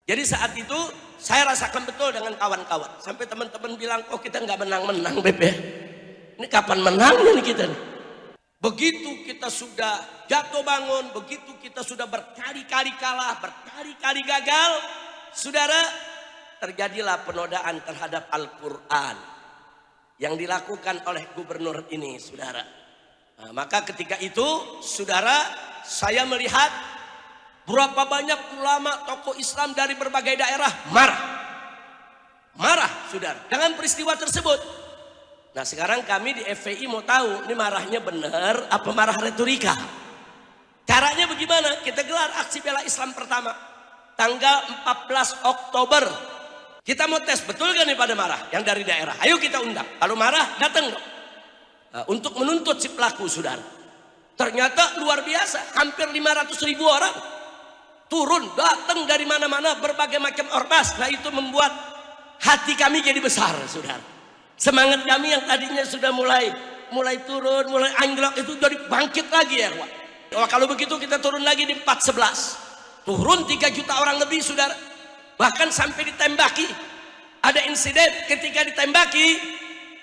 Jadi saat itu saya rasakan betul dengan kawan-kawan. Sampai teman-teman bilang, oh kita nggak menang-menang Beb ya. Ini kapan menangnya nih kita nih? Begitu kita sudah jatuh bangun, begitu kita sudah berkali-kali kalah, berkali-kali gagal, saudara, terjadilah penodaan terhadap Al-Quran yang dilakukan oleh gubernur ini, saudara. Nah, maka ketika itu, saudara, saya melihat berapa banyak ulama, tokoh Islam dari berbagai daerah marah, saudara, dengan peristiwa tersebut. Nah, sekarang kami di FPI mau tahu, ini marahnya benar apa marah retorika? Caranya bagaimana? Kita gelar aksi bela Islam pertama, tanggal 14 Oktober. Kita mau tes, betul gak nih pada marah yang dari daerah? Ayo kita undang. Kalau marah, datang dong. Nah, untuk menuntut si pelaku, saudara. Ternyata luar biasa, hampir 500.000 orang turun, datang dari mana-mana, berbagai macam ormas. Nah, itu membuat hati kami jadi besar, saudara. Semangat kami yang tadinya sudah mulai turun, mulai anjlok, itu jadi bangkit lagi ya, Pak. Oh, kalau begitu kita turun lagi di 411. Turun 3 juta orang lebih, saudara. Bahkan sampai ditembaki. Ada insiden ketika ditembaki,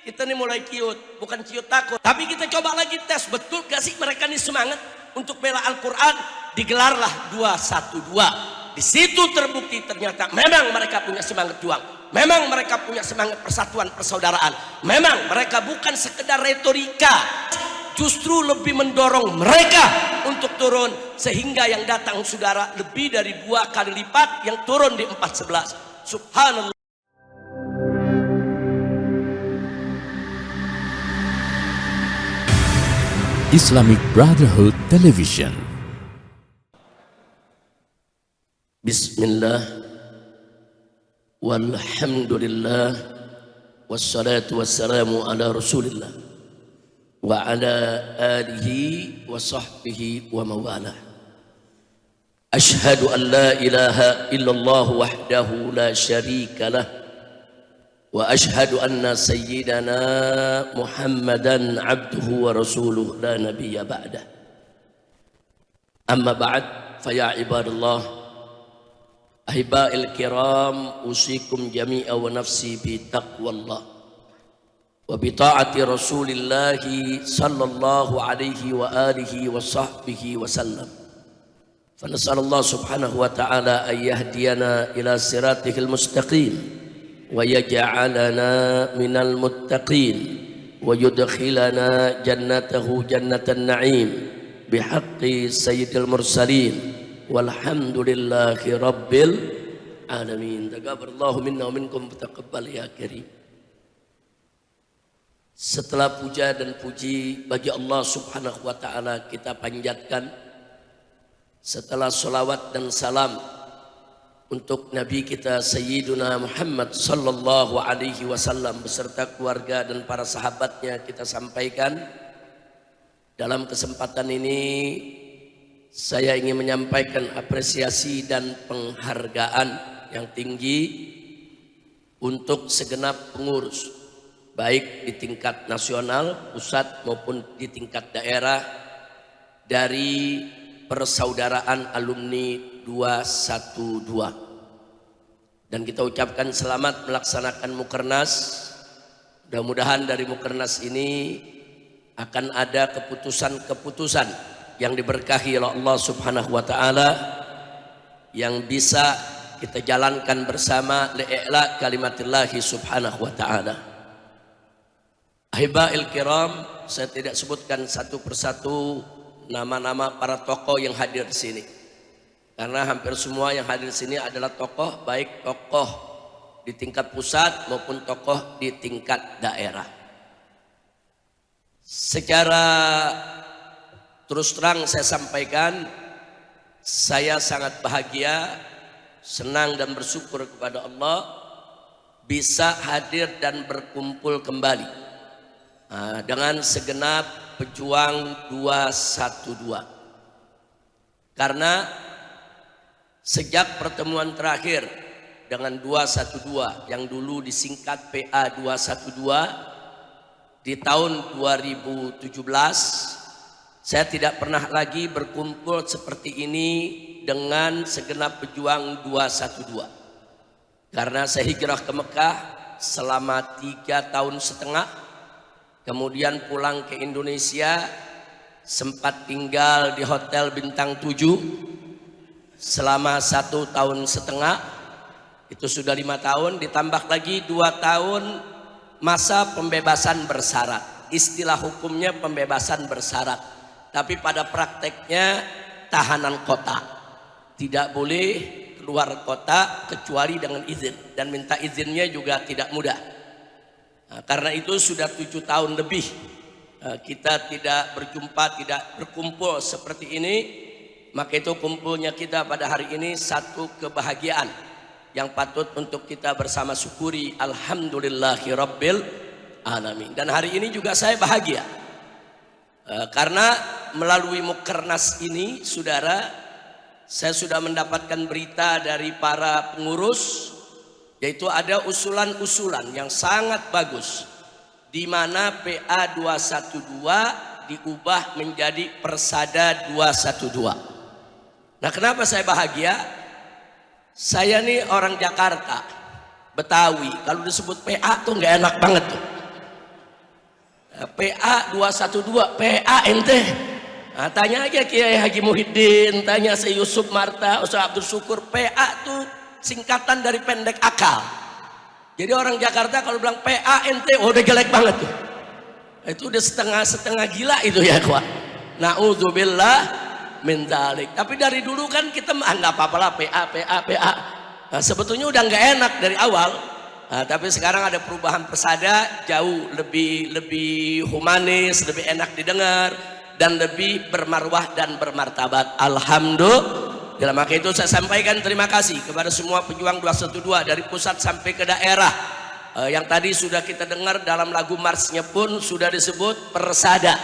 kita nih mulai ciut, bukan ciut takut, tapi kita coba lagi tes, betul gak sih mereka nih semangat untuk bela Al-Quran? Digelarlah 212. Di situ terbukti ternyata memang mereka punya semangat juang, memang mereka punya semangat persatuan persaudaraan, memang mereka bukan sekedar retorika, justru lebih mendorong mereka untuk turun, sehingga yang datang, saudara, lebih dari 2 kali lipat yang turun di 411. Subhanallah. Islamic Brotherhood Television. Bismillah, walhamdulillah, wassalatu wassalamu ala rasulillah wa ala alihi wa sahbihi wa mawalah. Ashhadu an la ilaha illallah wahdahu la syarika lah, wa ashhadu anna sayyidana Muhammadan abduhu wa rasuluh la nabiyya ba'dah. Amma ba'd, faya ibadallah, ahiba'il kiram, usikum jami'a wa nafsi bi taqwallah wa bi ta'ati rasulillahi sallallahu alaihi wa alihi wa sahbihi wa sallam. Fa nas'alullah subhanahu wa ta'ala an yahdiyana ila siratihil mustaqim wa yaj'alana minal muttaqin wa yudkhilana jannatahu jannatan na'im bihaqqi sayyidil mursalin walhamdulillahi rabbil alamin. Taqabbalallahu minna wa minkum, taqabbal ya karim. Setelah puja dan puji bagi Allah subhanahu wa ta'ala kita panjatkan, setelah salawat dan salam untuk Nabi kita Sayyiduna Muhammad sallallahu alaihi wasallam beserta keluarga dan para sahabatnya, kita sampaikan dalam kesempatan ini saya ingin menyampaikan apresiasi dan penghargaan yang tinggi untuk segenap pengurus, baik di tingkat nasional, pusat maupun di tingkat daerah, dari persaudaraan alumni 212. Dan kita ucapkan selamat melaksanakan Mukernas. Mudah-mudahan dari Mukernas ini akan ada keputusan-keputusan yang diberkahi oleh Allah subhanahu wa ta'ala, yang bisa kita jalankan bersama li'ila kalimatillahi subhanahu wa ta'ala. Ahiba'il kiram, saya tidak sebutkan satu persatu nama-nama para tokoh yang hadir di sini, karena hampir semua yang hadir di sini adalah tokoh, baik tokoh di tingkat pusat maupun tokoh di tingkat daerah. Secara terus terang saya sampaikan, saya sangat bahagia, senang dan bersyukur kepada Allah bisa hadir dan berkumpul kembali dengan segenap pejuang 212. Karena sejak pertemuan terakhir dengan 212 yang dulu disingkat PA 212 di tahun 2017, saya tidak pernah lagi berkumpul seperti ini dengan segenap pejuang 212. Karena saya hijrah ke Mekah selama 3 tahun setengah, kemudian pulang ke Indonesia, sempat tinggal di hotel bintang 7 selama 1 tahun setengah, itu sudah 5 tahun, ditambah lagi 2 tahun masa pembebasan bersyarat. Istilah hukumnya pembebasan bersyarat, tapi pada prakteknya tahanan kota, tidak boleh keluar kota kecuali dengan izin, dan minta izinnya juga tidak mudah. Nah, karena itu sudah 7 tahun lebih kita tidak berjumpa, tidak berkumpul seperti ini. Maka itu kumpulnya kita pada hari ini satu kebahagiaan yang patut untuk kita bersama syukuri. Alhamdulillahirabbil alamin. Dan hari ini juga saya bahagia karena melalui Mukernas ini, saudara, saya sudah mendapatkan berita dari para pengurus, yaitu ada usulan-usulan yang sangat bagus, di mana PA 212 diubah menjadi Persada 212. Nah, kenapa saya bahagia? Saya nih orang Jakarta, Betawi, kalau disebut PA tuh nggak enak banget tuh. PA 212, PA ente. Nah, tanya aja Kiai Haji Muhyiddin, tanya si Yusuf Marta, Ustaz Abdul Syukur, PA tuh singkatan dari pendek akal. Jadi orang Jakarta kalau bilang PA ente, oh udah jelek banget tuh. Itu udah setengah gila itu ya, kawan. Na'udzubillah min dzalik. Tapi dari dulu kan kita nggak apa-apa lah, PA. Nah, sebetulnya udah nggak enak dari awal. Nah, tapi sekarang ada perubahan Persada, jauh lebih humanis, lebih enak didengar, dan lebih bermarwah dan bermartabat. Alhamdulillah. Maka itu saya sampaikan terima kasih kepada semua pejuang 212 dari pusat sampai ke daerah. Yang tadi sudah kita dengar dalam lagu marsnya pun sudah disebut Persada.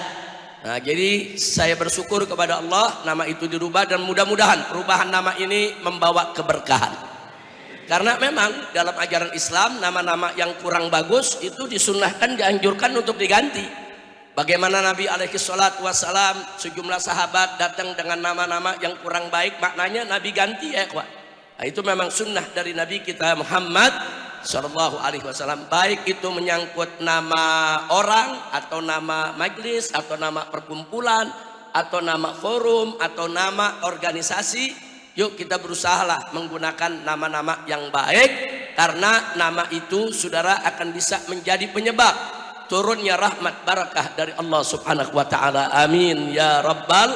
Nah, jadi saya bersyukur kepada Allah nama itu dirubah, dan mudah-mudahan perubahan nama ini membawa keberkahan. Karena memang dalam ajaran Islam nama-nama yang kurang bagus itu disunnahkan, dianjurkan untuk diganti. Bagaimana Nabi alaihi salatu wassalam, sejumlah sahabat datang dengan nama-nama yang kurang baik, maknanya Nabi ganti ya kawan. Nah, itu memang sunnah dari Nabi kita Muhammad Sallallahu Alaihi Wasallam, baik itu menyangkut nama orang atau nama majelis atau nama perkumpulan atau nama forum atau nama organisasi. Yuk kita berusahalah menggunakan nama-nama yang baik, karena nama itu saudara akan bisa menjadi penyebab turunnya rahmat barakah dari Allah Subhanahu wa taala. Amin ya rabbal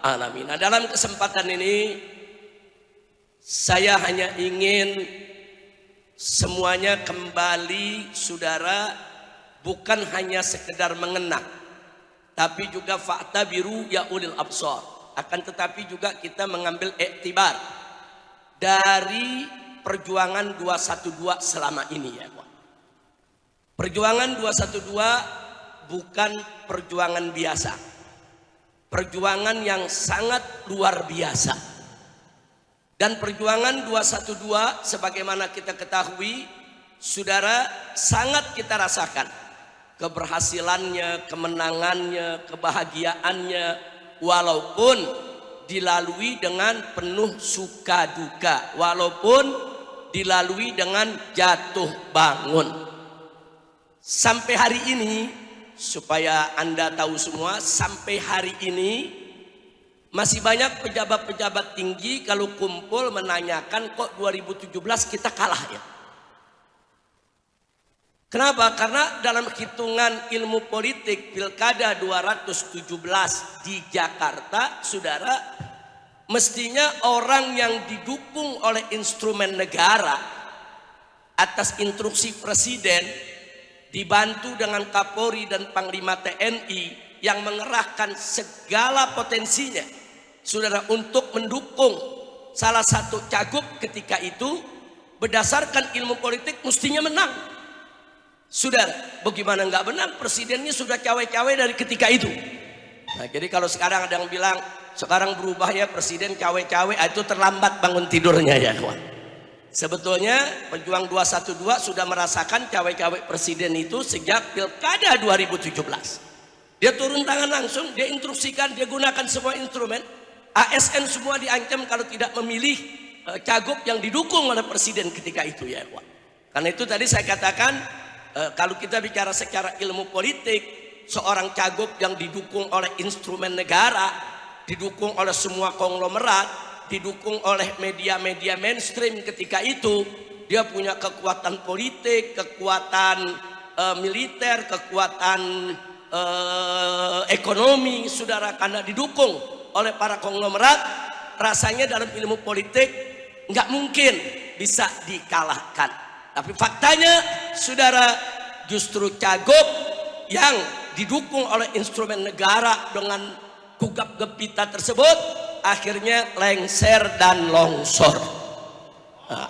alamin. Nah, dalam kesempatan ini saya hanya ingin semuanya kembali saudara, bukan hanya sekedar mengenang, tapi juga fa'tabiru ya ulil absar. Akan tetapi juga kita mengambil iktibar dari perjuangan 212 selama ini ya. Perjuangan 212 bukan perjuangan biasa, perjuangan yang sangat luar biasa. Dan perjuangan 212 sebagaimana kita ketahui, saudara, sangat kita rasakan keberhasilannya, kemenangannya, kebahagiaannya, walaupun dilalui dengan penuh suka duka, walaupun dilalui dengan jatuh bangun. Sampai hari ini, supaya Anda tahu semua, sampai hari ini masih banyak pejabat-pejabat tinggi kalau kumpul menanyakan kok 2017 kita kalah ya. Kenapa? Karena dalam hitungan ilmu politik Pilkada 217 di Jakarta, saudara, mestinya orang yang didukung oleh instrumen negara atas instruksi presiden, dibantu dengan Kapolri dan Panglima TNI yang mengerahkan segala potensinya, saudara, untuk mendukung salah satu cagup ketika itu, berdasarkan ilmu politik mestinya menang. Saudara, bagaimana nggak menang? Presidennya sudah cawe-cawe dari ketika itu. Nah, jadi kalau sekarang ada yang bilang sekarang berubah ya presiden cawe-cawe, itu terlambat bangun tidurnya ya kawan. Sebetulnya pejuang 212 sudah merasakan cawe-cawe presiden itu sejak Pilkada 2017. Dia turun tangan langsung, dia instruksikan, dia gunakan semua instrumen. ASN semua diancam kalau tidak memilih cagup yang didukung oleh presiden ketika itu ya ikhwan. Karena itu tadi saya katakan kalau kita bicara secara ilmu politik, seorang cagup yang didukung oleh instrumen negara, didukung oleh semua konglomerat, didukung oleh media-media mainstream ketika itu, dia punya kekuatan politik, kekuatan militer, kekuatan ekonomi, saudara, karena didukung oleh para konglomerat. Rasanya dalam ilmu politik nggak mungkin bisa dikalahkan. Tapi faktanya, saudara, justru cagup yang didukung oleh instrumen negara dengan gugap gempita tersebut akhirnya lengser dan longsor.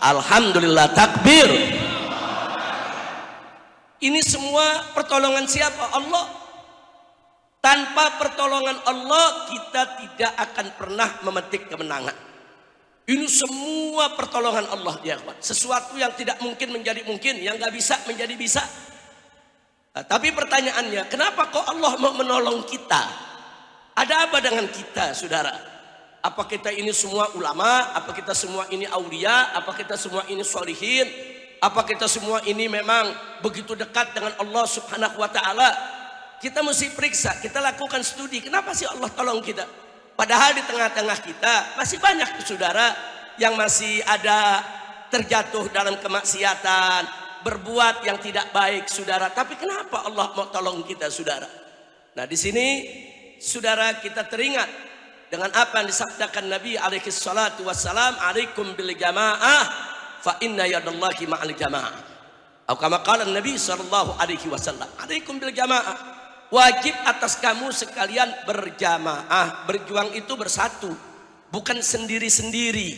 Alhamdulillah, takbir. Ini semua pertolongan siapa? Allah. Tanpa pertolongan Allah kita tidak akan pernah memetik kemenangan. Ini semua pertolongan Allah ya kawan. Sesuatu yang tidak mungkin menjadi mungkin, yang nggak bisa menjadi bisa. Tapi pertanyaannya, kenapa kok Allah mau menolong kita? Ada apa dengan kita, saudara? Apa kita ini semua ulama? Apa kita semua ini aulia? Apa kita semua ini sholihin? Apa kita semua ini memang begitu dekat dengan Allah Subhanahu wa ta'ala? Kita mesti periksa, kita lakukan studi. Kenapa sih Allah tolong kita? Padahal di tengah-tengah kita masih banyak saudara yang masih ada terjatuh dalam kemaksiatan, berbuat yang tidak baik, saudara. Tapi kenapa Allah mau tolong kita, saudara? Nah, di sini saudara kita teringat dengan apa yang disabdakan Nabi alaihi salatu wassalam, alaikum bil jamaah fa inna yadallahi ma'al jamaah. Atau kama qala Nabi sallallahu alaihi wasallam, alaikum bil jamaah. Wajib atas kamu sekalian berjamaah. Berjuang itu bersatu, bukan sendiri-sendiri.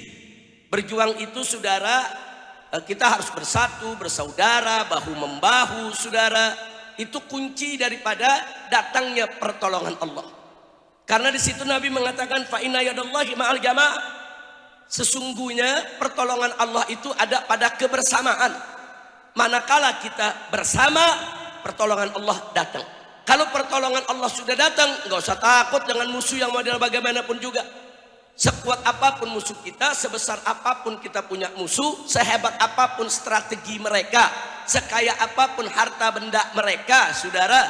Berjuang itu, saudara, kita harus bersatu, bersaudara, bahu membahu, saudara. Itu kunci daripada datangnya pertolongan Allah. Karena di situ Nabi mengatakan fa inna yadallahi ma'al jamaah. Sesungguhnya pertolongan Allah itu ada pada kebersamaan. Manakala kita bersama, pertolongan Allah datang. Kalau pertolongan Allah sudah datang, nggak usah takut dengan musuh yang model bagaimanapun juga. Sekuat apapun musuh kita, sebesar apapun kita punya musuh, sehebat apapun strategi mereka, sekaya apapun harta benda mereka, saudara.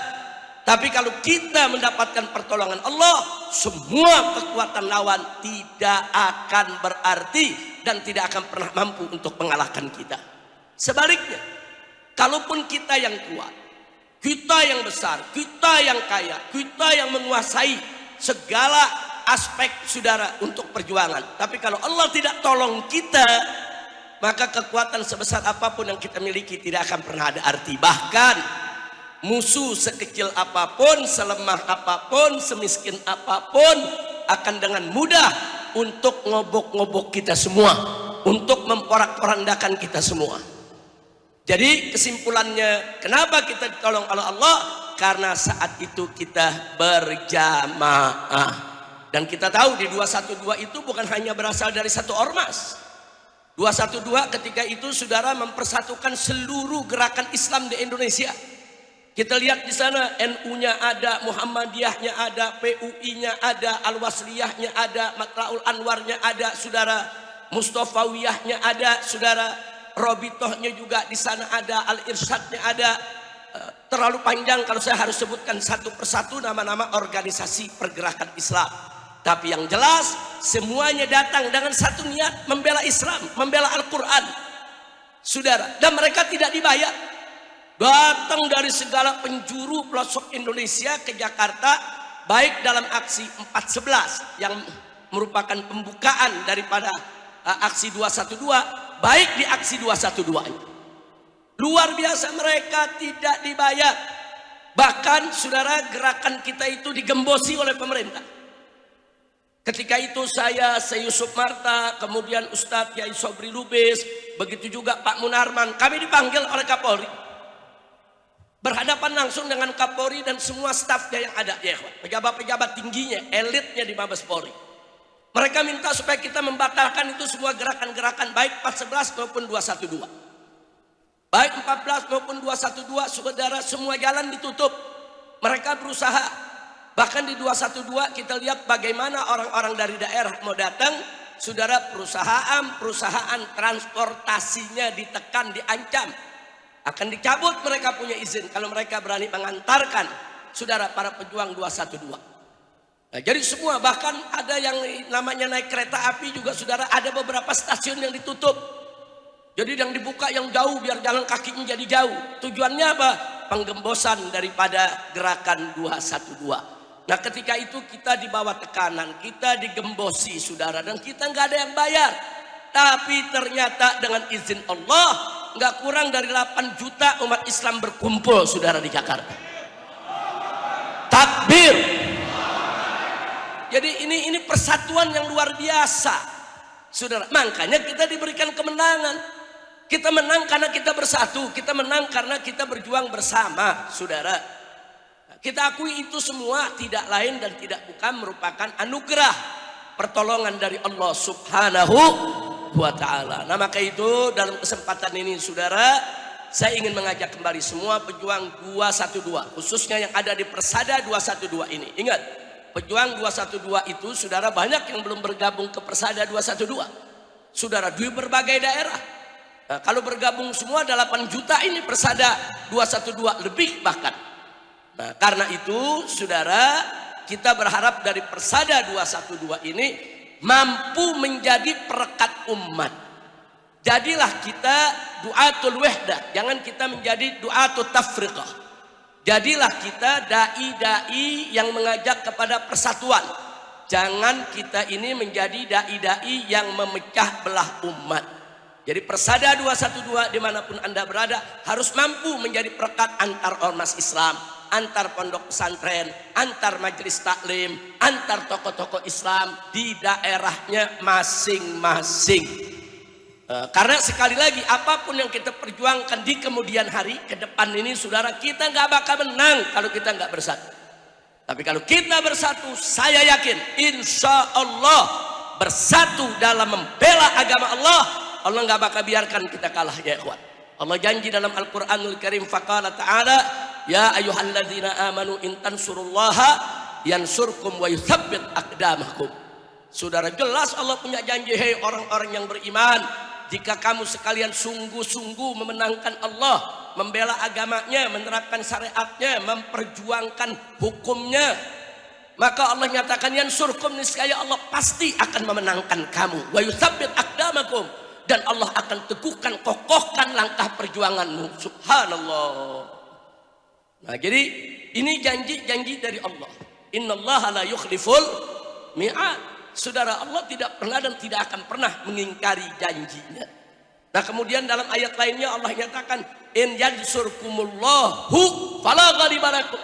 Tapi kalau kita mendapatkan pertolongan Allah, semua kekuatan lawan tidak akan berarti dan tidak akan pernah mampu untuk mengalahkan kita. Sebaliknya, kalaupun kita yang kuat, kita yang besar, kita yang kaya, kita yang menguasai segala aspek, saudara, untuk perjuangan. Tapi kalau Allah tidak tolong kita, maka kekuatan sebesar apapun yang kita miliki tidak akan pernah ada arti. Bahkan musuh sekecil apapun, selemah apapun, semiskin apapun akan dengan mudah untuk ngobok-ngobok kita semua, untuk memporak-porandakan kita semua. Jadi kesimpulannya, kenapa kita ditolong oleh Allah? Karena saat itu kita berjamaah. Dan kita tahu di 212 itu bukan hanya berasal dari satu ormas. 212 ketika itu saudara mempersatukan seluruh gerakan Islam di Indonesia. Kita lihat di sana NU-nya ada, Muhammadiyahnya ada, PUI-nya ada, Al-Wasliyahnya ada, Matla'ul Anwarnya ada, saudara, Mustafawiyahnya ada, saudara. Robitohnya juga di sana ada, Al-Irsyadnya ada. Terlalu panjang kalau saya harus sebutkan satu persatu nama-nama organisasi pergerakan Islam. Tapi yang jelas semuanya datang dengan satu niat, membela Islam, membela Al-Quran, saudara. Dan mereka tidak dibayar. Datang dari segala penjuru pelosok Indonesia ke Jakarta, baik dalam aksi 411 yang merupakan pembukaan daripada aksi 212, baik di aksi 212 ini. Luar biasa, mereka tidak dibayar. Bahkan saudara, gerakan kita itu digembosi oleh pemerintah. Ketika itu saya Yusuf Marta, kemudian Ustadz Yai Sobri Lubis, begitu juga Pak Munarman, kami dipanggil oleh Kapolri. Berhadapan langsung dengan Kapolri dan semua stafnya yang ada, ya, pejabat-pejabat tingginya, elitnya di Mabes Polri. Mereka minta supaya kita membatalkan itu semua gerakan-gerakan, baik 411 maupun 212. Baik 14 maupun 212, saudara, semua jalan ditutup. Mereka berusaha Bahkan di 212 kita lihat bagaimana orang-orang dari daerah mau datang, saudara, perusahaan transportasinya ditekan, diancam. Akan dicabut mereka punya izin kalau mereka berani mengantarkan, saudara, para pejuang 212. Nah, jadi semua, bahkan ada yang namanya naik kereta api juga, saudara, ada beberapa stasiun yang ditutup. Jadi yang dibuka yang jauh biar jalan kakinya jadi jauh. Tujuannya apa? Penggembosan daripada gerakan 212. Nah, ketika itu kita di bawah tekanan, kita digembosi, saudara, dan kita nggak ada yang bayar. Tapi ternyata dengan izin Allah, nggak kurang dari 8 juta umat Islam berkumpul, saudara, di Jakarta. Takbir. Jadi ini persatuan yang luar biasa, saudara. Makanya kita diberikan kemenangan. Kita menang karena kita bersatu, kita menang karena kita berjuang bersama, saudara. Kita akui itu semua tidak lain dan tidak bukan merupakan anugerah pertolongan dari Allah Subhanahu wa ta'ala. Nah, maka itu dalam kesempatan ini, saudara, saya ingin mengajak kembali semua pejuang 212, khususnya yang ada di Persada 212 ini. Ingat, pejuang 212 itu, saudara, banyak yang belum bergabung ke Persada 212, saudara, di berbagai daerah. Nah, kalau bergabung semua 8 juta ini Persada 212 lebih bahkan. Nah, karena itu, saudara, kita berharap dari Persada 212 ini mampu menjadi perekat umat. Jadilah kita du'atul wahdah, jangan kita menjadi du'atul tafriqah. Jadilah kita dai-dai yang mengajak kepada persatuan. Jangan kita ini menjadi dai-dai yang memecah belah umat. Jadi Persada 212 dimanapun Anda berada harus mampu menjadi perekat antar ormas Islam, antar pondok pesantren, antar majelis taklim, antar tokoh-tokoh Islam di daerahnya masing-masing. Karena sekali lagi, apapun yang kita perjuangkan di kemudian hari ke depan ini, saudara, kita nggak bakal menang kalau kita nggak bersatu. Tapi kalau kita bersatu, saya yakin, insya Allah bersatu dalam membela agama Allah, Allah nggak bakal biarkan kita kalah, ya ikhwan. Allah janji dalam Al-Quranul Karim, faqala ta'ala, ya ayyuhalladzina amanu in tansurullaha yansurkum wa yuthabbit aqdamakum. Saudara, jelas Allah punya janji, hei orang-orang yang beriman, jika kamu sekalian sungguh-sungguh memenangkan Allah, membela agamanya, menerapkan syariatnya, memperjuangkan hukumnya, maka Allah nyatakan yansurkum, niscaya Allah pasti akan memenangkan kamu, wa yuthabbit aqdamakum, dan Allah akan teguhkan, kokohkan langkah perjuanganmu. Subhanallah. Nah, jadi ini janji-janji dari Allah. Innallaha la yukhliful mi'ad. Saudara, Allah tidak pernah dan tidak akan pernah mengingkari janjinya. Nah, kemudian dalam ayat lainnya Allah nyatakan, in yansurkumullahu fala ghaliba lakum.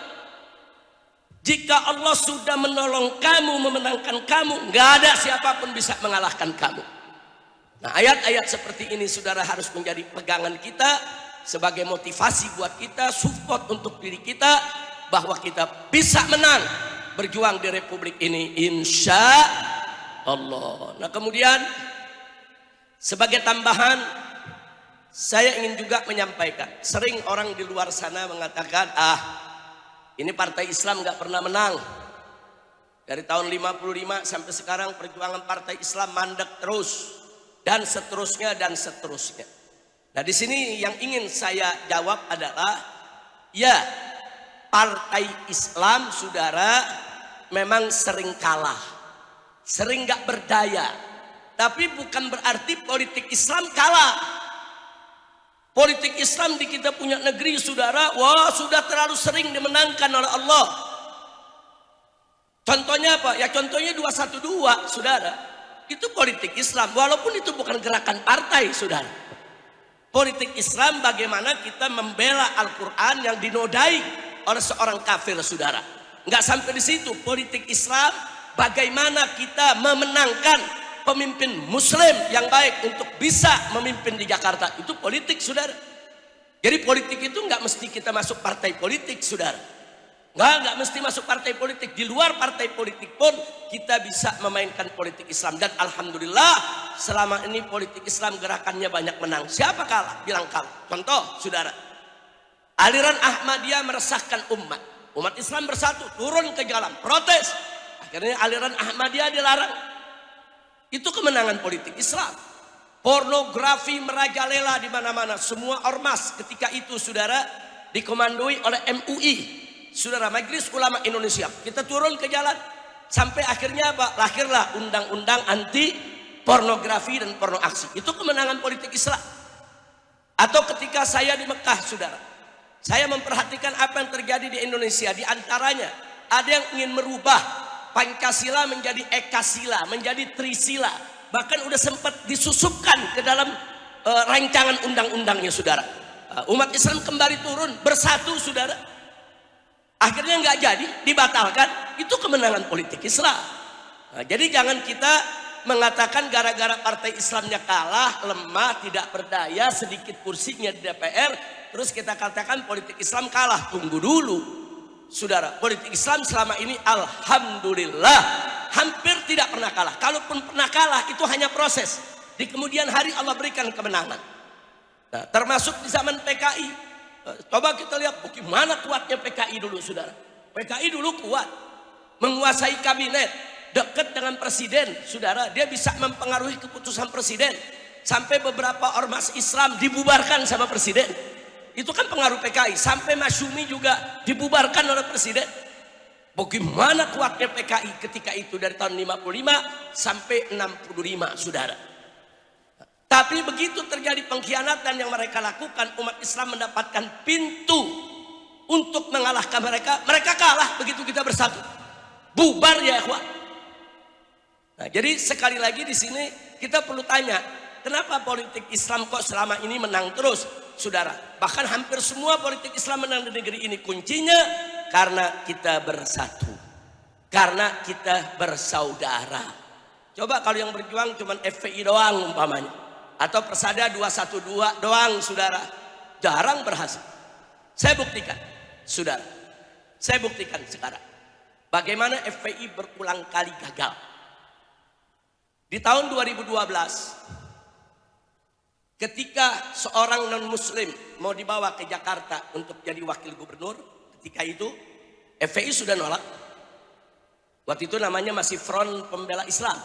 Jika Allah sudah menolong kamu, memenangkan kamu, nggak ada siapapun bisa mengalahkan kamu. Nah, ayat-ayat seperti ini, saudara, harus menjadi pegangan kita sebagai motivasi buat kita, support untuk diri kita, bahwa kita bisa menang berjuang di Republik ini, insya Allah. Nah, kemudian sebagai tambahan, saya ingin juga menyampaikan, sering orang di luar sana mengatakan, ini partai Islam nggak pernah menang. Dari tahun 55 sampai sekarang perjuangan partai Islam mandek terus, dan seterusnya dan seterusnya. Nah, di sini yang ingin saya jawab adalah, ya, partai Islam, saudara, memang sering kalah, sering gak berdaya. Tapi bukan berarti politik Islam kalah. Politik Islam di kita punya negeri, saudara, wah, sudah terlalu sering dimenangkan oleh Allah. Contohnya apa? Ya, contohnya 212, saudara. Itu politik Islam, walaupun itu bukan gerakan partai, saudara. Politik Islam bagaimana kita membela Al-Quran yang dinodai oleh seorang kafir, saudara. Nggak sampai di situ. Politik Islam bagaimana kita memenangkan pemimpin Muslim yang baik untuk bisa memimpin di Jakarta. Itu politik, saudara. Jadi politik itu nggak mesti kita masuk partai politik, saudara. Nggak mesti masuk partai politik. Di luar partai politik pun kita bisa memainkan politik Islam. Dan alhamdulillah selama ini politik Islam gerakannya banyak menang. Siapa kalah? Bilang kalah. Contoh, saudara, aliran Ahmadiyah meresahkan umat. Umat Islam bersatu, turun ke jalan, protes. Akhirnya aliran Ahmadiyah dilarang. Itu kemenangan politik Islam. Pornografi merajalela di mana-mana. Semua ormas ketika itu, saudara, dikomandoi oleh MUI, saudara, Majelis Ulama Indonesia. Kita turun ke jalan sampai akhirnya apa? Lahirlah undang-undang anti pornografi dan porno aksi. Itu kemenangan politik Islam. Atau ketika saya di Mekah, saudara, saya memperhatikan apa yang terjadi di Indonesia. Di antaranya ada yang ingin merubah Pancasila menjadi Ekasila, menjadi Trisila. Bahkan udah sempat disusupkan ke dalam rancangan undang-undangnya, saudara. Umat Islam kembali turun, bersatu, saudara. Akhirnya nggak jadi, dibatalkan. Itu kemenangan politik Islam. Jadi jangan kita mengatakan gara-gara partai Islamnya kalah, lemah, tidak berdaya, sedikit kursinya di DPR, terus kita katakan politik Islam kalah. Tunggu dulu, saudara. Politik Islam selama ini alhamdulillah hampir tidak pernah kalah. Kalaupun pernah kalah, itu hanya proses. Di kemudian hari Allah berikan kemenangan. Nah, termasuk di zaman PKI. Coba kita lihat bagaimana kuatnya PKI dulu, saudara. PKI dulu kuat, menguasai kabinet, dekat dengan presiden, saudara. Dia bisa mempengaruhi keputusan presiden. Sampai beberapa ormas Islam dibubarkan sama presiden. Itu kan pengaruh PKI. Sampai Masyumi juga dibubarkan oleh presiden. Bagaimana kuatnya PKI ketika itu dari tahun 55 sampai 65, saudara. Tapi begitu terjadi pengkhianatan yang mereka lakukan, umat Islam mendapatkan pintu untuk mengalahkan mereka. Mereka kalah begitu kita bersatu. Bubar ya ikhwan. Nah, jadi sekali lagi di sini kita perlu tanya, kenapa politik Islam kok selama ini menang terus, saudara? Bahkan hampir semua politik Islam menang di negeri ini. Kuncinya karena kita bersatu, karena kita bersaudara. Coba kalau yang berjuang cuma FPI doang umpamanya, atau Persada 212 doang, saudara, jarang berhasil. Saya buktikan, saudara, saya buktikan sekarang bagaimana FPI berulang kali gagal. Di tahun 2012, ketika seorang non-muslim mau dibawa ke Jakarta untuk jadi wakil gubernur, ketika itu FPI sudah nolak. Waktu itu namanya masih Front Pembela Islam.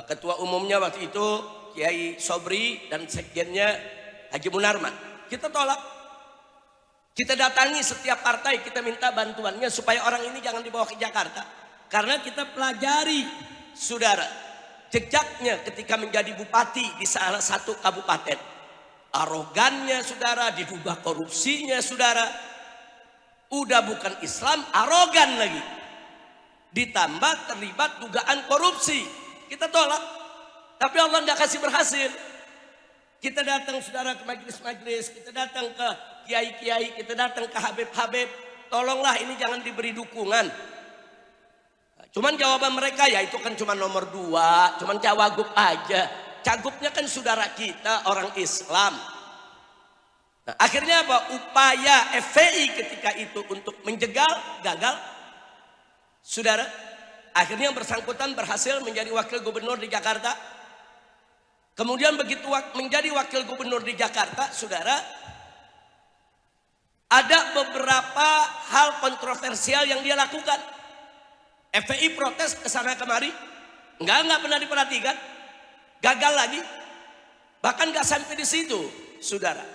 Ketua umumnya waktu itu Kiai Sobri dan sekjennya Haji Munarman. Kita tolak. Kita datangi setiap partai, kita minta bantuannya supaya orang ini jangan dibawa ke Jakarta. Karena kita pelajari, saudara, jejaknya ketika menjadi bupati di salah satu kabupaten. Arogannya, saudara, diduga korupsinya, saudara. Udah bukan Islam, arogan lagi. Ditambah terlibat dugaan korupsi. Kita tolak. Tapi Allah nggak kasih berhasil. Kita datang, saudara, ke majelis-majelis, kita datang ke kiai-kiai, kita datang ke habib-habib. Tolonglah ini jangan diberi dukungan. Cuman jawaban mereka, ya itu kan cuma nomor 2, cuman cawagup aja. Cagupnya kan saudara kita, orang Islam. Nah, akhirnya apa? Upaya FPI ketika itu untuk menjegal, gagal. Saudara, akhirnya yang bersangkutan berhasil menjadi wakil gubernur di Jakarta. Kemudian begitu menjadi wakil gubernur di Jakarta, saudara, ada beberapa hal kontroversial yang dia lakukan. FPI protes ke sana kemari, nggak pernah diperhatikan, gagal lagi. Bahkan nggak sampai di situ, saudara.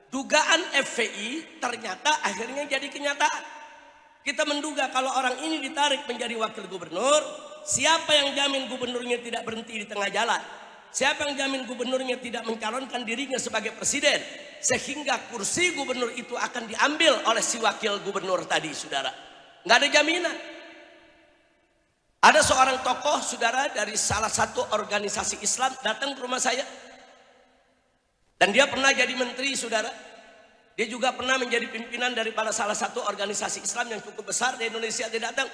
Dugaan FPI ternyata akhirnya jadi kenyataan. Kita menduga kalau orang ini ditarik menjadi wakil gubernur, siapa yang jamin gubernurnya tidak berhenti di tengah jalan? Siapa yang jamin gubernurnya tidak mencalonkan dirinya sebagai presiden? Sehingga kursi gubernur itu akan diambil oleh si wakil gubernur tadi, saudara. Nggak ada jaminan. Ada seorang tokoh, saudara, dari salah satu organisasi Islam datang ke rumah saya. Dan dia pernah jadi menteri, saudara. Dia juga pernah menjadi pimpinan daripada salah satu organisasi Islam yang cukup besar di Indonesia. Dia datang,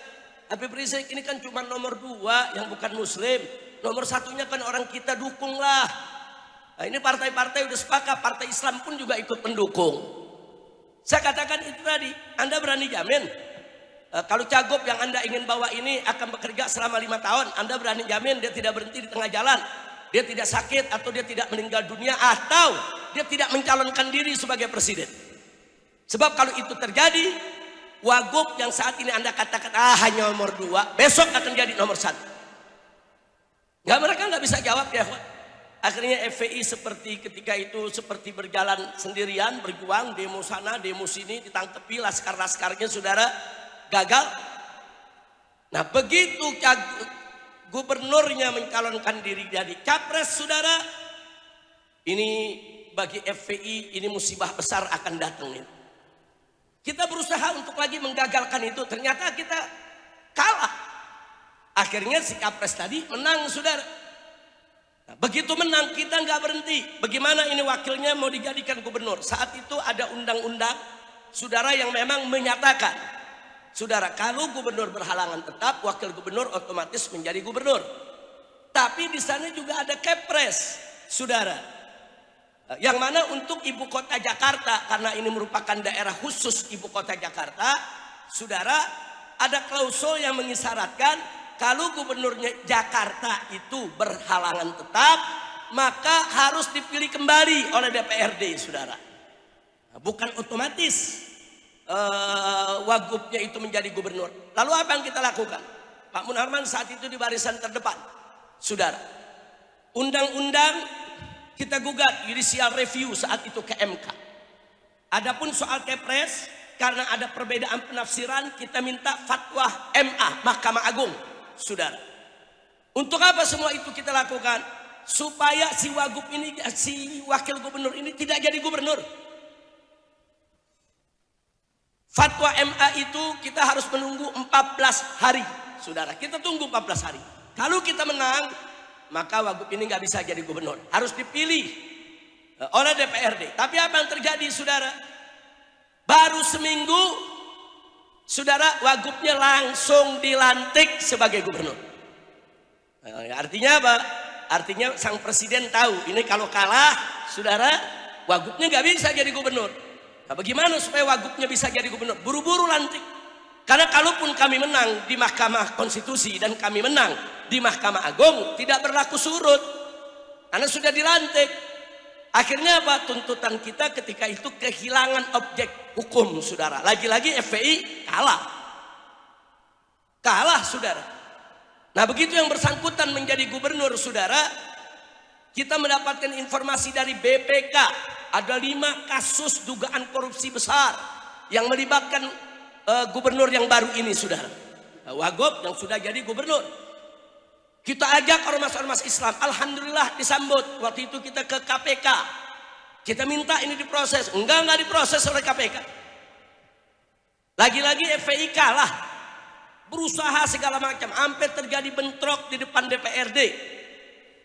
Habib Rizik ini kan cuma nomor 2 yang bukan muslim. Nomor 1-nya kan orang kita dukunglah. Nah, ini partai-partai udah sepakat, partai Islam pun juga ikut mendukung. Saya katakan itu tadi, Anda berani jamin? Kalau cagup yang Anda ingin bawa ini akan bekerja selama 5 tahun, Anda berani jamin dia tidak berhenti di tengah jalan, dia tidak sakit atau dia tidak meninggal dunia atau dia tidak mencalonkan diri sebagai presiden? Sebab kalau itu terjadi, Wagub yang saat ini Anda katakan hanya nomor 2, besok akan jadi nomor 1. Mereka nggak bisa jawab ya. Akhirnya FPI seperti ketika itu seperti berjalan sendirian, berjuang, demo sana, demo sini, ditangkepi laskar-laskarnya, saudara, gagal. Nah begitu gubernurnya mencalonkan diri jadi capres, saudara, ini bagi FPI ini musibah besar akan datang. Kita berusaha untuk lagi menggagalkan itu, ternyata kita kalah. Akhirnya si capres tadi menang, saudara. Nah, begitu menang kita nggak berhenti. Bagaimana ini wakilnya mau dijadikan gubernur? Saat itu ada undang-undang, saudara, yang memang menyatakan, saudara, kalau gubernur berhalangan tetap, wakil gubernur otomatis menjadi gubernur. Tapi di sana juga ada kepres, saudara, yang mana untuk ibu kota Jakarta, karena ini merupakan daerah khusus ibu kota Jakarta, saudara, ada klausul yang mengisyaratkan kalau gubernurnya Jakarta itu berhalangan tetap, maka harus dipilih kembali oleh DPRD, saudara. Bukan otomatis wagubnya itu menjadi gubernur. Lalu apa yang kita lakukan? Pak Munarman saat itu di barisan terdepan, saudara. Undang-undang kita gugat judicial review saat itu ke MK. Adapun soal kepres, karena ada perbedaan penafsiran, kita minta fatwa MA, Mahkamah Agung, saudara. Untuk apa semua itu kita lakukan? Supaya si wagub ini, si wakil gubernur ini tidak jadi gubernur. Fatwa MA itu kita harus menunggu 14 hari, saudara. Kita tunggu 14 hari. Kalau kita menang, maka wagub ini nggak bisa jadi gubernur. Harus dipilih oleh DPRD. Tapi apa yang terjadi, saudara? Baru seminggu, saudara, wagubnya langsung dilantik sebagai gubernur. Artinya apa? Artinya sang presiden tahu ini kalau kalah, saudara, wagubnya nggak bisa jadi gubernur. Nah, bagaimana supaya wagubnya bisa jadi gubernur? Buru-buru lantik. Karena kalaupun kami menang di Mahkamah Konstitusi dan kami menang di Mahkamah Agung, tidak berlaku surut. Karena sudah dilantik. Akhirnya apa? Tuntutan kita ketika itu kehilangan objek hukum, saudara. Lagi-lagi FPI kalah. Kalah, saudara. Nah begitu yang bersangkutan menjadi gubernur, saudara, kita mendapatkan informasi dari BPK. Ada 5 kasus dugaan korupsi besar yang melibatkan gubernur yang baru ini, saudara. Wagub yang sudah jadi gubernur. Kita ajak ormas-ormas Islam, alhamdulillah disambut. Waktu itu kita ke KPK, kita minta ini diproses. Enggak diproses oleh KPK. Lagi-lagi FPI kalah, berusaha segala macam, sampai terjadi bentrok di depan DPRD.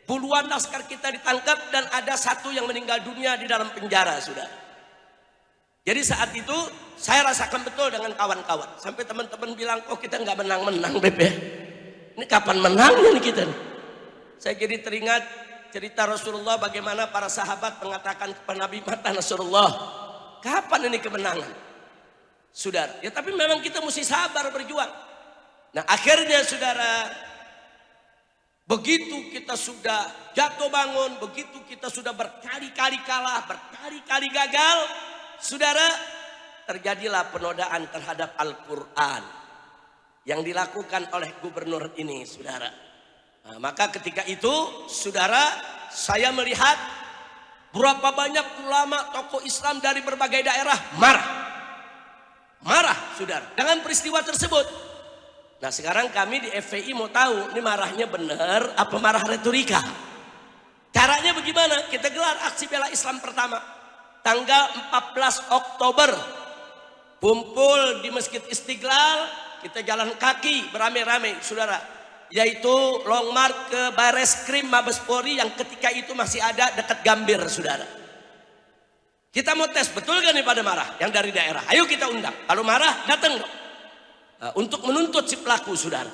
Puluhan laskar kita ditangkap dan ada 1 yang meninggal dunia di dalam penjara, sudah. Jadi saat itu saya rasakan betul dengan kawan-kawan. Sampai teman-teman bilang, oh kita nggak menang-menang BP. Ini kapan menangnya nih kita nih? Saya jadi teringat cerita Rasulullah bagaimana para sahabat mengatakan kepada Nabi, mata Rasulullah, kapan ini kemenangan? Saudara, ya tapi memang kita mesti sabar berjuang. Nah akhirnya, saudara, begitu kita sudah jatuh bangun, begitu kita sudah berkali-kali kalah, berkali-kali gagal, saudara, terjadilah penodaan terhadap Al-Quran yang dilakukan oleh gubernur ini, saudara. Nah, maka ketika itu, saudara, saya melihat berapa banyak ulama, tokoh Islam dari berbagai daerah marah, saudara, dengan peristiwa tersebut. Nah sekarang kami di FPI mau tahu, ini marahnya benar apa marah retorika? Caranya bagaimana? Kita gelar aksi bela Islam pertama tanggal 14 Oktober, kumpul di Masjid Istiqlal. Kita jalan kaki beramai-ramai, saudara, yaitu long march ke Bareskrim Mabes Polri yang ketika itu masih ada dekat Gambir, saudara. Kita mau tes betul gak nih pada marah yang dari daerah? Ayo kita undang. Kalau marah datang dong. Untuk menuntut si pelaku, saudara.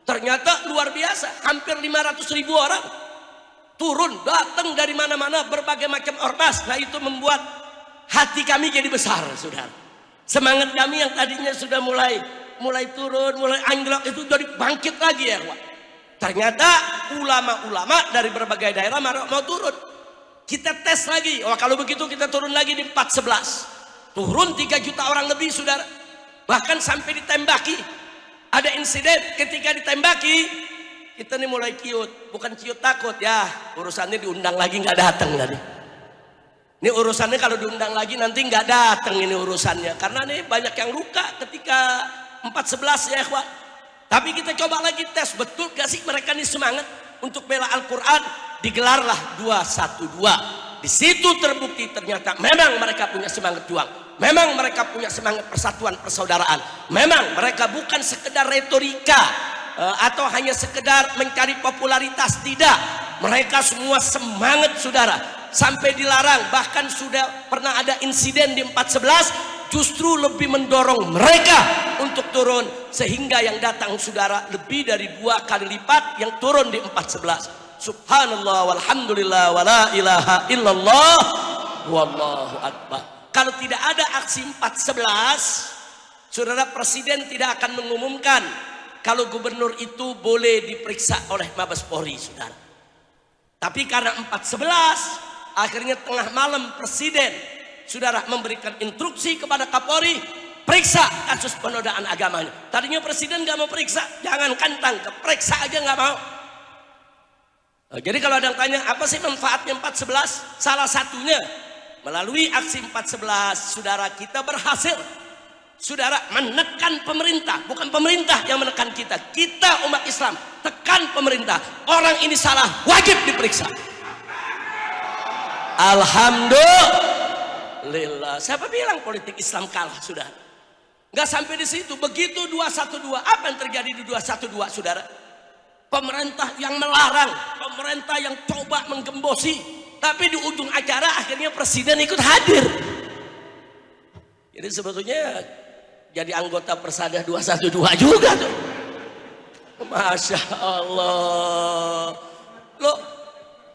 Ternyata luar biasa, hampir 500.000 orang turun, datang dari mana-mana, berbagai macam ormas. Nah itu membuat hati kami jadi besar, saudara. Semangat kami yang tadinya sudah mulai turun, mulai anjlok itu jadi bangkit lagi ya, Pak. Ternyata ulama-ulama dari berbagai daerah mau turun. Kita tes lagi. Oh kalau begitu kita turun lagi di 411. Turun 3 juta orang lebih, saudara. bahkan sampai ditembaki. Ada insiden ketika ditembaki, kita nih mulai ciut, bukan ciut takut ya, urusannya diundang lagi nggak datang tadi. Ini urusannya kalau diundang lagi nanti nggak datang ini urusannya, karena nih banyak yang luka ketika 4.11 ya ikhwan. Tapi kita coba lagi tes, betul gak sih mereka ini semangat untuk bela Al-Quran? Digelarlah 212. Di situ terbukti ternyata memang mereka punya semangat juang. Memang mereka punya semangat persatuan persaudaraan. Memang mereka bukan sekedar retorika atau hanya sekedar mencari popularitas, tidak. Mereka semua semangat saudara. Sampai dilarang, bahkan sudah pernah ada insiden di 4.11, justru lebih mendorong mereka untuk turun, sehingga yang datang saudara lebih dari 2 kali lipat yang turun di 4.11. Subhanallah walhamdulillah wala ilaha illallah wallahu akbar. Kalau tidak ada aksi 4.11, saudara, presiden tidak akan mengumumkan kalau gubernur itu boleh diperiksa oleh Mabes Polri, saudara. Tapi karena 4.11, akhirnya tengah malam presiden, saudara, memberikan instruksi kepada Kapolri, periksa kasus penodaan agamanya. Tadinya presiden nggak mau periksa, jangankan tangkap, periksa aja nggak mau. Jadi kalau ada yang tanya apa sih manfaatnya 4.11, salah satunya melalui aksi 4.11, saudara, kita berhasil, saudara, menekan pemerintah. Bukan pemerintah yang menekan kita, kita umat Islam tekan pemerintah. Orang ini salah, wajib diperiksa. Alhamdulillah. Siapa bilang politik Islam kalah, saudara? Nggak sampai di situ. Begitu 212, apa yang terjadi di 212, saudara? Pemerintah yang melarang, pemerintah yang coba menggembosi, tapi di ujung acara akhirnya presiden ikut hadir. Jadi sebetulnya jadi anggota Persada 212 juga tuh. Masya Allah. Loh,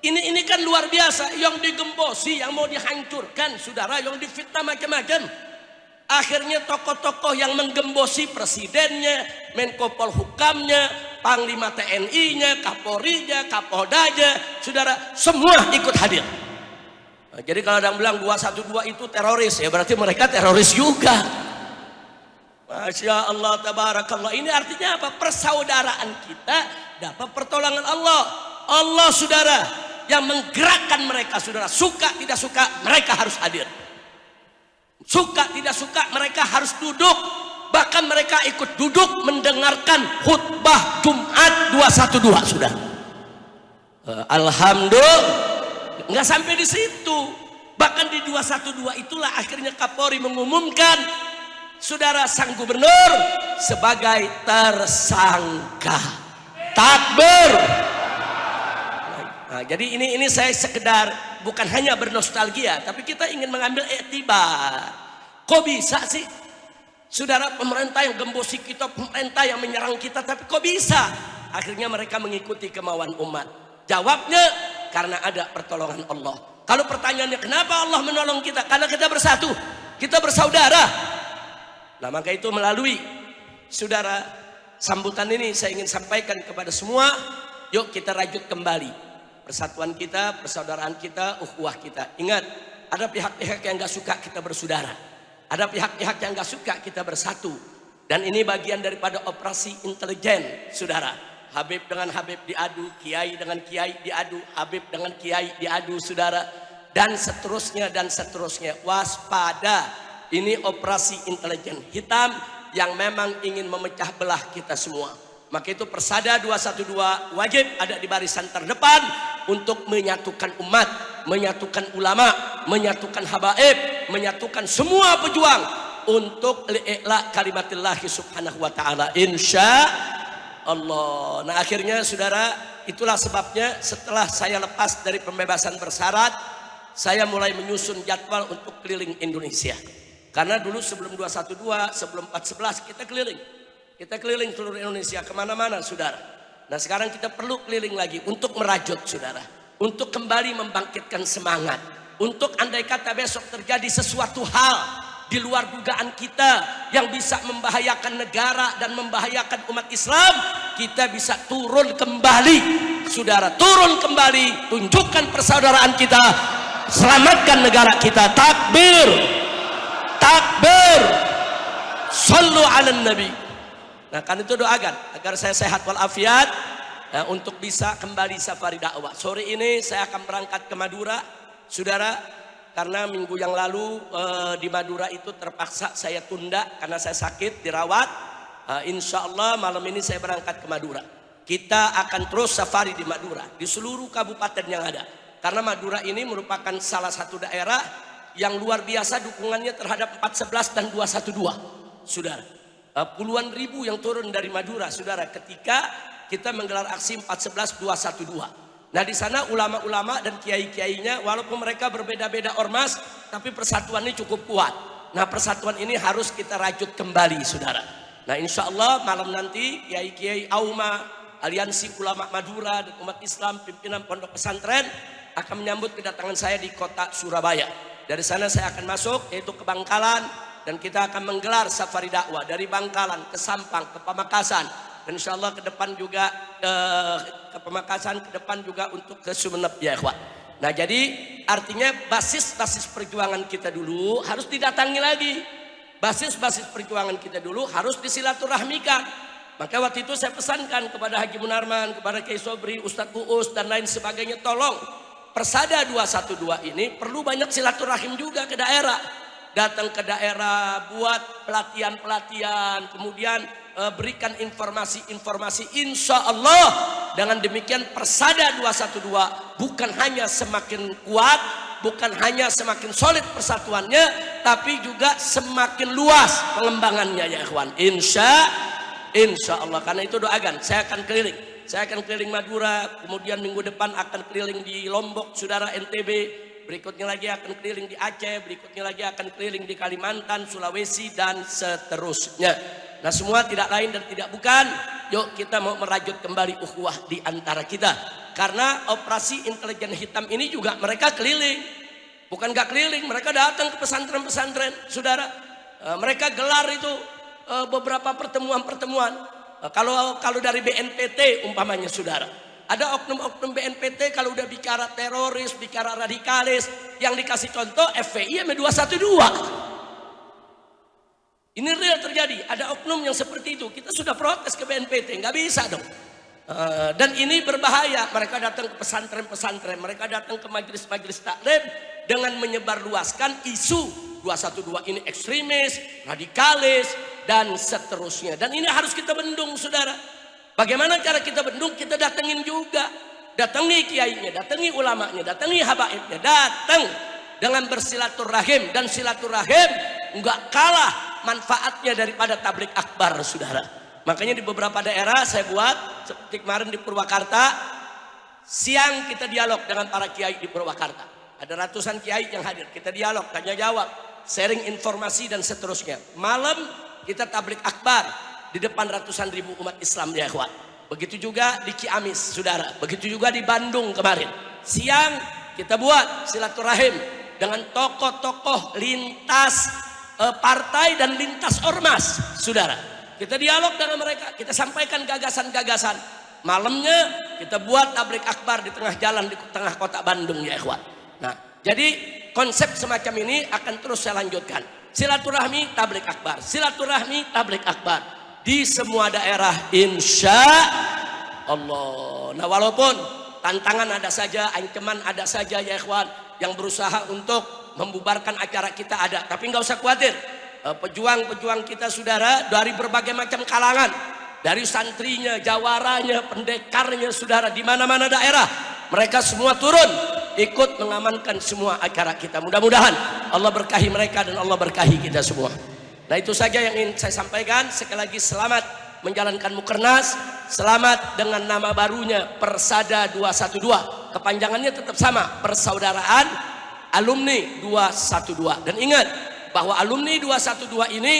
ini kan luar biasa. Yang digembosi, yang mau dihancurkan, saudara, yang difitnah macam-macam. Akhirnya tokoh-tokoh yang menggembosi presidennya, Menko Polhukamnya, Panglima TNI-nya, Kapolri-nya, Kapoldanya, saudara, semua ikut hadir. Nah, jadi kalau ada yang bilang 212 itu teroris, ya berarti mereka teroris juga. Masya Allah, tabarakallah. Ini artinya apa? Persaudaraan kita dapat pertolongan Allah. Allah, saudara, yang menggerakkan mereka, saudara. Suka tidak suka, mereka harus hadir. Suka tidak suka, mereka harus duduk. Bahkan mereka ikut duduk mendengarkan khutbah Jumat 212, sudah. Alhamdulillah. Nggak sampai di situ. Bahkan di 212 itulah akhirnya Kapolri mengumumkan, saudara, sang gubernur sebagai tersangka. Takbir. Nah, jadi ini saya sekedar bukan hanya bernostalgia, tapi kita ingin mengambil iktibar. Kok bisa sih, saudara, pemerintah yang gembosi kita, pemerintah yang menyerang kita, tapi kok bisa akhirnya mereka mengikuti kemauan umat? Jawabnya karena ada pertolongan Allah. Kalau pertanyaannya kenapa Allah menolong kita? Karena kita bersatu, kita bersaudara. Nah, maka itu melalui, saudara, sambutan ini saya ingin sampaikan kepada semua, yuk kita rajut kembali persatuan kita, persaudaraan kita, ukhuwah kita. Ingat, ada pihak-pihak yang gak suka kita bersaudara, ada pihak-pihak yang gak suka kita bersatu, dan ini bagian daripada operasi intelijen, saudara. Habib dengan Habib diadu, kiai dengan kiai diadu, Habib dengan kiai diadu, saudara, dan seterusnya dan seterusnya. Waspada, ini operasi intelijen hitam yang memang ingin memecah belah kita semua. Maka itu Persada 212 wajib ada di barisan terdepan untuk menyatukan umat, menyatukan ulama, menyatukan habaib, menyatukan semua pejuang untuk li'la kalimatillahi subhanahu wa ta'ala, insya Allah. Nah, akhirnya saudara, itulah sebabnya setelah saya lepas dari pembebasan bersyarat, saya mulai menyusun jadwal untuk keliling Indonesia. Karena dulu sebelum 212, sebelum 4.11 kita keliling. Kita keliling seluruh Indonesia, kemana-mana, saudara. Nah, sekarang kita perlu keliling lagi untuk merajut, saudara. Untuk kembali membangkitkan semangat. Untuk andai kata besok terjadi sesuatu hal di luar dugaan kita yang bisa membahayakan negara dan membahayakan umat Islam, kita bisa turun kembali, saudara. Turun kembali, tunjukkan persaudaraan kita, selamatkan negara kita. Takbir, takbir. Shallu 'alan nabi. Nah, kan itu doakan agar saya sehat walafiat untuk bisa kembali safari dakwah. Sore ini saya akan berangkat ke Madura, saudara, karena minggu yang lalu di Madura itu terpaksa saya tunda karena saya sakit dirawat. Insya Allah malam ini saya berangkat ke Madura. Kita akan terus safari di Madura, di seluruh kabupaten yang ada. Karena Madura ini merupakan salah satu daerah yang luar biasa dukungannya terhadap 411 dan 212, saudara. Puluhan ribu yang turun dari Madura, saudara, ketika kita menggelar aksi 411 212. Nah, di sana ulama-ulama dan kiai-kiainya walaupun mereka berbeda-beda ormas, tapi persatuannya cukup kuat. Nah, persatuan ini harus kita rajut kembali, saudara. Nah, insya Allah malam nanti kiai-kiai Auma, Aliansi Ulama Madura dan umat Islam pimpinan pondok pesantren akan menyambut kedatangan saya di kota Surabaya. Dari sana saya akan masuk yaitu ke Bangkalan dan kita akan menggelar safari dakwah dari Bangkalan ke Sampang ke Pamekasan. Dan insya Allah ke depan juga ke Pamekasan, ke depan juga untuk ke Sumeneb ya ikhwan. Nah, jadi artinya basis-basis perjuangan kita dulu harus didatangi lagi. Basis-basis perjuangan kita dulu harus disilaturahmikan. Maka waktu itu saya pesankan kepada Haji Munarman, kepada Kiai Sobri, Ustadz Uus dan lain sebagainya, tolong Persada 212 ini perlu banyak silaturahim juga ke daerah. Datang ke daerah, buat pelatihan-pelatihan, kemudian berikan informasi-informasi. Insya Allah dengan demikian Persada 212 bukan hanya semakin kuat, bukan hanya semakin solid persatuannya, tapi juga semakin luas pengembangannya ya ikhwan. Insya Allah. Karena itu doakan, saya akan keliling. Saya akan keliling Madura, kemudian minggu depan akan keliling di Lombok, saudara, NTB. Berikutnya lagi akan keliling di Aceh, berikutnya lagi akan keliling di Kalimantan, Sulawesi, dan seterusnya. Nah, semua tidak lain dan tidak bukan, yuk kita mau merajut kembali ukhuwah di antara kita. Karena operasi intelijen hitam ini juga mereka keliling. Bukan gak keliling, mereka datang ke pesantren-pesantren, saudara. Mereka gelar itu beberapa pertemuan-pertemuan. Kalau dari BNPT umpamanya, saudara. Ada oknum-oknum BNPT kalau udah bicara teroris, bicara radikalis, yang dikasih contoh FPI sama 212. Ini real terjadi. Ada oknum yang seperti itu. Kita sudah protes ke BNPT, nggak bisa dong. Dan ini berbahaya. Mereka datang ke pesantren-pesantren, mereka datang ke majelis-majelis taklim dengan menyebarluaskan isu 212 ini ekstremis, radikalis, dan seterusnya. Dan ini harus kita bendung, saudara. Bagaimana cara kita bendung? Kita datengin juga. Datangi kiainya, datangi ulamanya, datangi habaibnya. Datang dengan bersilaturahim. Dan silaturahim enggak kalah manfaatnya daripada tablik akbar, saudara. Makanya di beberapa daerah saya buat, seperti kemarin di Purwakarta, siang kita dialog dengan para kiai di Purwakarta. Ada ratusan kiai yang hadir. Kita dialog, tanya jawab, sharing informasi dan seterusnya. Malam kita tablik akbar di depan ratusan ribu umat Islam ya ikhwan. Begitu juga di Ciamis, saudara. Begitu juga di Bandung kemarin. Siang kita buat silaturahim dengan tokoh-tokoh lintas partai dan lintas ormas, saudara. Kita dialog dengan mereka, kita sampaikan gagasan-gagasan. Malamnya kita buat tablik akbar di tengah jalan di tengah kota Bandung ya ikhwan. Nah, jadi konsep semacam ini akan terus saya lanjutkan. Silaturahmi tablik akbar, silaturahmi tablik akbar di semua daerah insya Allah. Nah, walaupun tantangan ada saja, ancaman ada saja ya ikhwan, yang berusaha untuk membubarkan acara kita ada, tapi nggak usah khawatir. Pejuang-pejuang kita, saudara, dari berbagai macam kalangan, dari santrinya, jawaranya, pendekarnya, saudara, di mana-mana daerah, mereka semua turun ikut mengamankan semua acara kita. Mudah-mudahan Allah berkahi mereka dan Allah berkahi kita semua. Nah, itu saja yang ingin saya sampaikan. Sekali lagi selamat menjalankan Mukernas. Selamat dengan nama barunya Persada 212. Kepanjangannya tetap sama, Persaudaraan Alumni 212. Dan ingat bahwa alumni 212 ini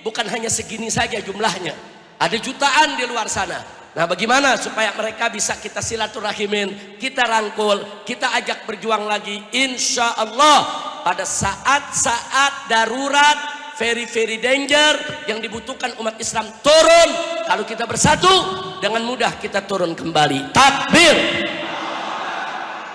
bukan hanya segini saja jumlahnya. Ada jutaan di luar sana. Nah, bagaimana supaya mereka bisa kita silaturahimin, kita rangkul, kita ajak berjuang lagi. Insya Allah pada saat-saat darurat, very danger yang dibutuhkan umat Islam turun, kalau kita bersatu dengan mudah kita turun kembali. Takbir.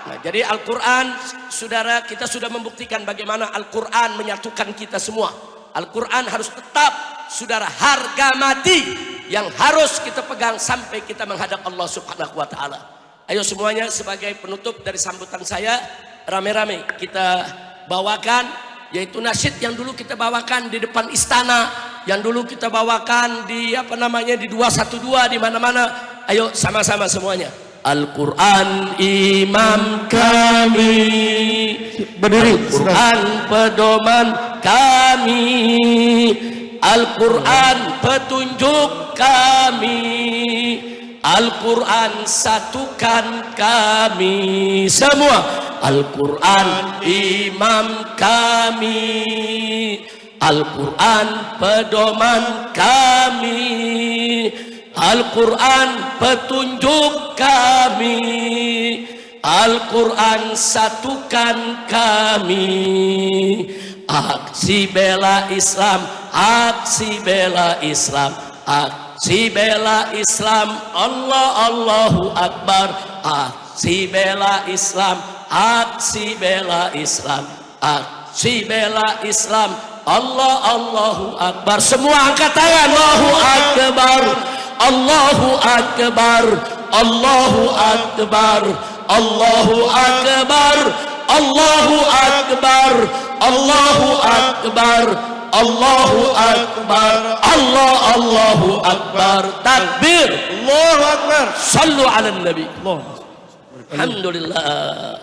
Nah, jadi Al-Quran, saudara, kita sudah membuktikan bagaimana Al-Quran menyatukan kita semua. Al-Quran harus tetap saudara, harga mati yang harus kita pegang sampai kita menghadap Allah Subhanahu wa taala. Ayo semuanya sebagai penutup dari sambutan saya, rame-rame kita bawakan, yaitu nasyid yang dulu kita bawakan di depan istana, yang dulu kita bawakan di di 212 di mana-mana. Ayo sama-sama semuanya. Al-Quran imam kami, berdiri. Al-Quran pedoman kami, Al-Quran petunjuk kami, Al-Quran satukan kami semua. Al-Quran imam kami, Al-Quran pedoman kami, Al-Quran petunjuk kami, Al-Quran satukan kami. Aksi bela Islam, aksi bela Islam, aksi bela Islam, Allah Allahu Akbar. Aksi bela Islam, aksi bela Islam, aksi bela Islam, Allah Allahu Akbar. Semua angkat tangan. Allahu Akbar, Allahu Akbar, Allahu Akbar, Allahu Akbar, Allahu Akbar, Allahu Akbar, Allahu Akbar, Allahu Akbar. Takbir, Allahu Akbar. Sallu ala Nabi. Alhamdulillah.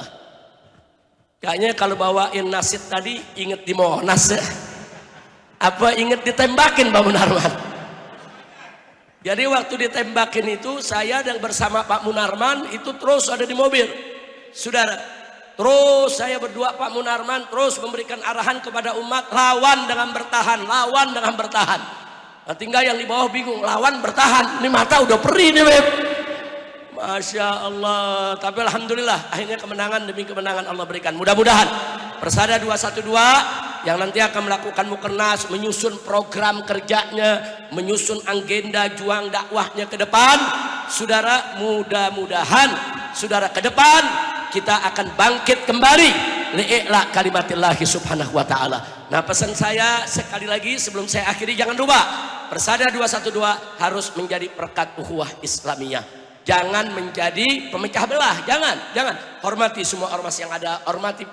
Kayaknya kalau bawain nasid tadi inget di Monas ya. Apa inget ditembakin Pak Munarman? Jadi waktu ditembakin itu saya dan bersama Pak Munarman itu terus ada di mobil. Saudara, terus saya berdua Pak Munarman terus memberikan arahan kepada umat, lawan dengan bertahan, lawan dengan bertahan. Nah, tinggal yang di bawah bingung, lawan bertahan, ini mata udah perih nih Beb. Masya Allah. Tapi alhamdulillah akhirnya kemenangan demi kemenangan Allah berikan. Mudah-mudahan Persada 212 yang nanti akan melakukan mukernas, menyusun program kerjanya, menyusun agenda juang dakwahnya ke depan. Saudara, mudah-mudahan saudara ke depan kita akan bangkit kembali li'ila kalimatillahi subhanahu wa ta'ala. Nah, pesan saya sekali lagi sebelum saya akhiri, jangan lupa Persada 212 harus menjadi perekat ukhuwah Islamiyah. Jangan menjadi pemecah belah, jangan. Hormati semua ormas yang ada, hormati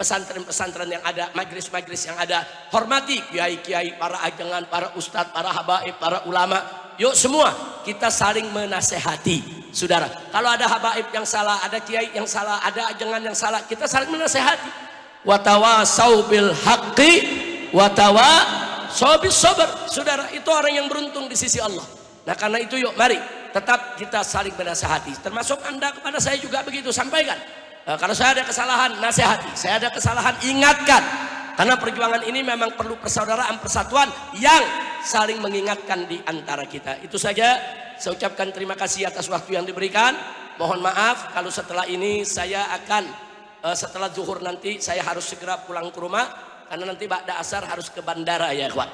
pesantren-pesantren yang ada, majlis-majlis yang ada, hormati kiai-kiai, para ajengan, para ustadz, para habaib, para ulama. Yuk semua kita saling menasehati, saudara. Kalau ada habaib yang salah, ada kiai yang salah, ada ajengan yang salah, kita saling menasehati. Watawasau bil haqqi, watawasau bis sabr. Saudara, itu orang yang beruntung di sisi Allah. Nah, karena itu yuk mari tetap kita saling menasehati. Termasuk Anda kepada saya juga begitu, sampaikan. Kalau saya ada kesalahan, nasihati. Saya ada kesalahan, ingatkan. Karena perjuangan ini memang perlu persaudaraan, persatuan yang saling mengingatkan di antara kita. Itu saja. Saya ucapkan terima kasih atas waktu yang diberikan. Mohon maaf kalau setelah ini saya akan setelah zuhur nanti saya harus segera pulang ke rumah karena nanti ba'da asar harus ke bandara ya, kawan.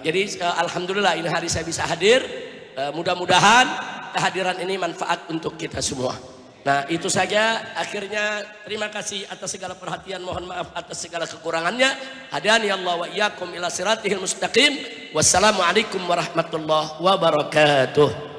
Jadi alhamdulillah ini hari saya bisa hadir. Mudah-mudahan kehadiran ini manfaat untuk kita semua. Nah, itu saja. Akhirnya terima kasih atas segala perhatian, mohon maaf atas segala kekurangannya. Hadani Allah wa iyyakum ila siratihil mustaqim. Wassalamualaikum warahmatullahi wabarakatuh.